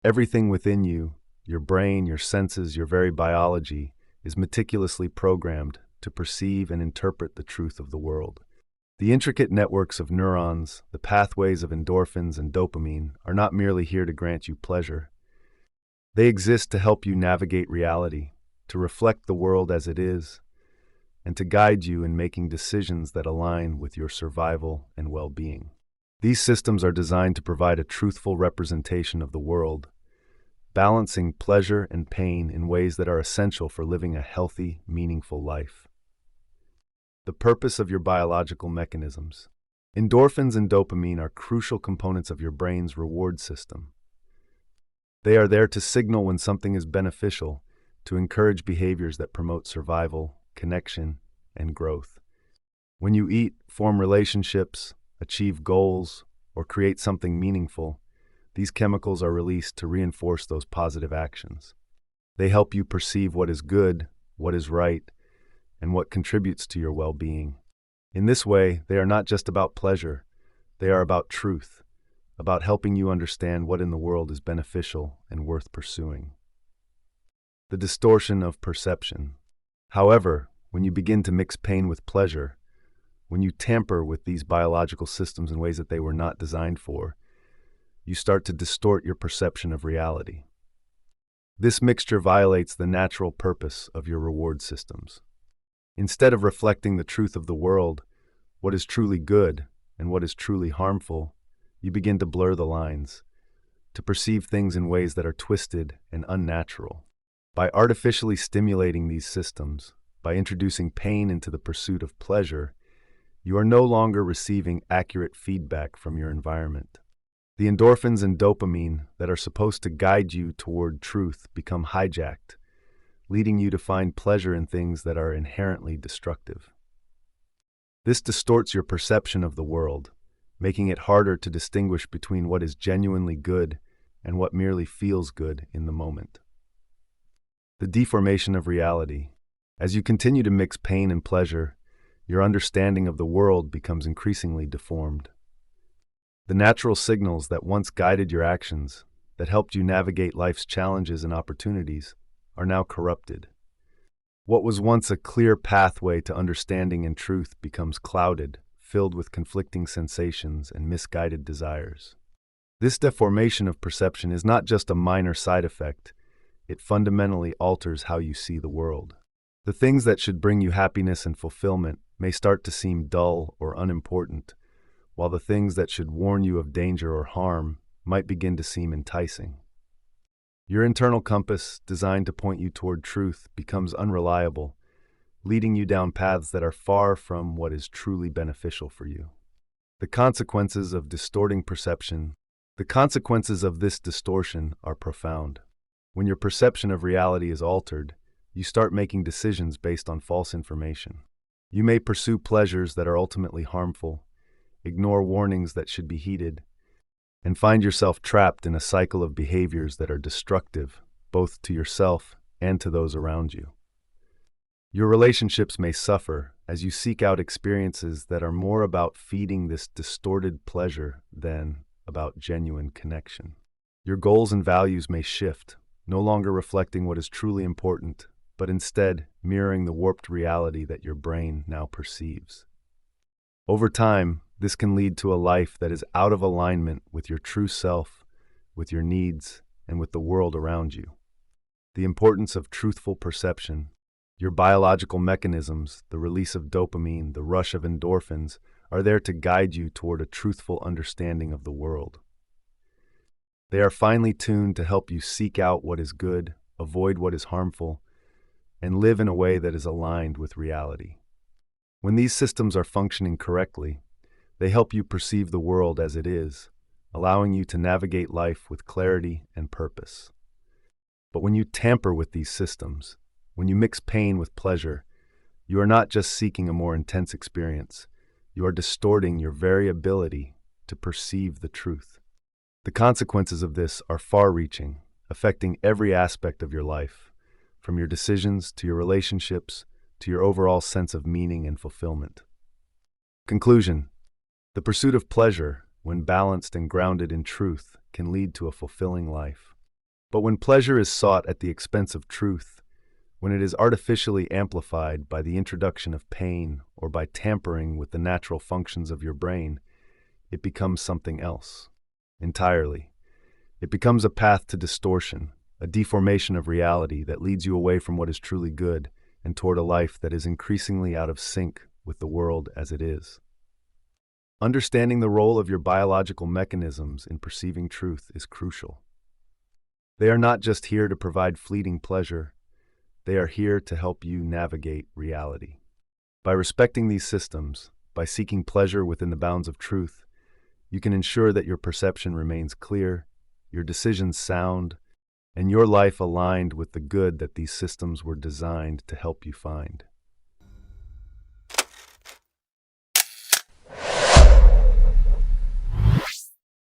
Everything within you, your brain, your senses, your very biology, is meticulously programmed to perceive and interpret the truth of the world. The intricate networks of neurons, the pathways of endorphins and dopamine, are not merely here to grant you pleasure. They exist to help you navigate reality, to reflect the world as it is, and to guide you in making decisions that align with your survival and well-being. These systems are designed to provide a truthful representation of the world, balancing pleasure and pain in ways that are essential for living a healthy, meaningful life. The purpose of your biological mechanisms. Endorphins and dopamine are crucial components of your brain's reward system. They are there to signal when something is beneficial, to encourage behaviors that promote survival, connection, and growth. When you eat, form relationships, achieve goals, or create something meaningful, these chemicals are released to reinforce those positive actions. They help you perceive what is good, what is right, and what contributes to your well-being. In this way, they are not just about pleasure, they are about truth, about helping you understand what in the world is beneficial and worth pursuing. The distortion of perception. However, when you begin to mix pain with pleasure, when you tamper with these biological systems in ways that they were not designed for, you start to distort your perception of reality. This mixture violates the natural purpose of your reward systems. Instead of reflecting the truth of the world, what is truly good and what is truly harmful, you begin to blur the lines, to perceive things in ways that are twisted and unnatural. By artificially stimulating these systems, by introducing pain into the pursuit of pleasure, you are no longer receiving accurate feedback from your environment. The endorphins and dopamine that are supposed to guide you toward truth become hijacked, leading you to find pleasure in things that are inherently destructive. This distorts your perception of the world, making it harder to distinguish between what is genuinely good and what merely feels good in the moment. The deformation of reality. As you continue to mix pain and pleasure, your understanding of the world becomes increasingly deformed. The natural signals that once guided your actions, that helped you navigate life's challenges and opportunities, are now corrupted. What was once a clear pathway to understanding and truth becomes clouded, filled with conflicting sensations and misguided desires. This deformation of perception is not just a minor side effect, it fundamentally alters how you see the world. The things that should bring you happiness and fulfillment may start to seem dull or unimportant, while the things that should warn you of danger or harm might begin to seem enticing. Your internal compass, designed to point you toward truth, becomes unreliable, leading you down paths that are far from what is truly beneficial for you. The consequences of distorting perception. The consequences of this distortion are profound. When your perception of reality is altered, you start making decisions based on false information. You may pursue pleasures that are ultimately harmful, ignore warnings that should be heeded, and find yourself trapped in a cycle of behaviors that are destructive, both to yourself and to those around you. Your relationships may suffer as you seek out experiences that are more about feeding this distorted pleasure than about genuine connection. Your goals and values may shift, no longer reflecting what is truly important, but instead mirroring the warped reality that your brain now perceives. Over time, this can lead to a life that is out of alignment with your true self, with your needs, and with the world around you. The importance of truthful perception. Your biological mechanisms, the release of dopamine, the rush of endorphins, are there to guide you toward a truthful understanding of the world. They are finely tuned to help you seek out what is good, avoid what is harmful, and live in a way that is aligned with reality. When these systems are functioning correctly, they help you perceive the world as it is, allowing you to navigate life with clarity and purpose. But when you tamper with these systems, when you mix pain with pleasure, you are not just seeking a more intense experience, you are distorting your very ability to perceive the truth. The consequences of this are far-reaching, affecting every aspect of your life, from your decisions to your relationships to your overall sense of meaning and fulfillment. Conclusion. The pursuit of pleasure, when balanced and grounded in truth, can lead to a fulfilling life. But when pleasure is sought at the expense of truth, when it is artificially amplified by the introduction of pain or by tampering with the natural functions of your brain, it becomes something else entirely. It becomes a path to distortion, a deformation of reality that leads you away from what is truly good and toward a life that is increasingly out of sync with the world as it is. Understanding the role of your biological mechanisms in perceiving truth is crucial. They are not just here to provide fleeting pleasure, they are here to help you navigate reality. By respecting these systems, by seeking pleasure within the bounds of truth, you can ensure that your perception remains clear, your decisions sound, and your life aligned with the good that these systems were designed to help you find.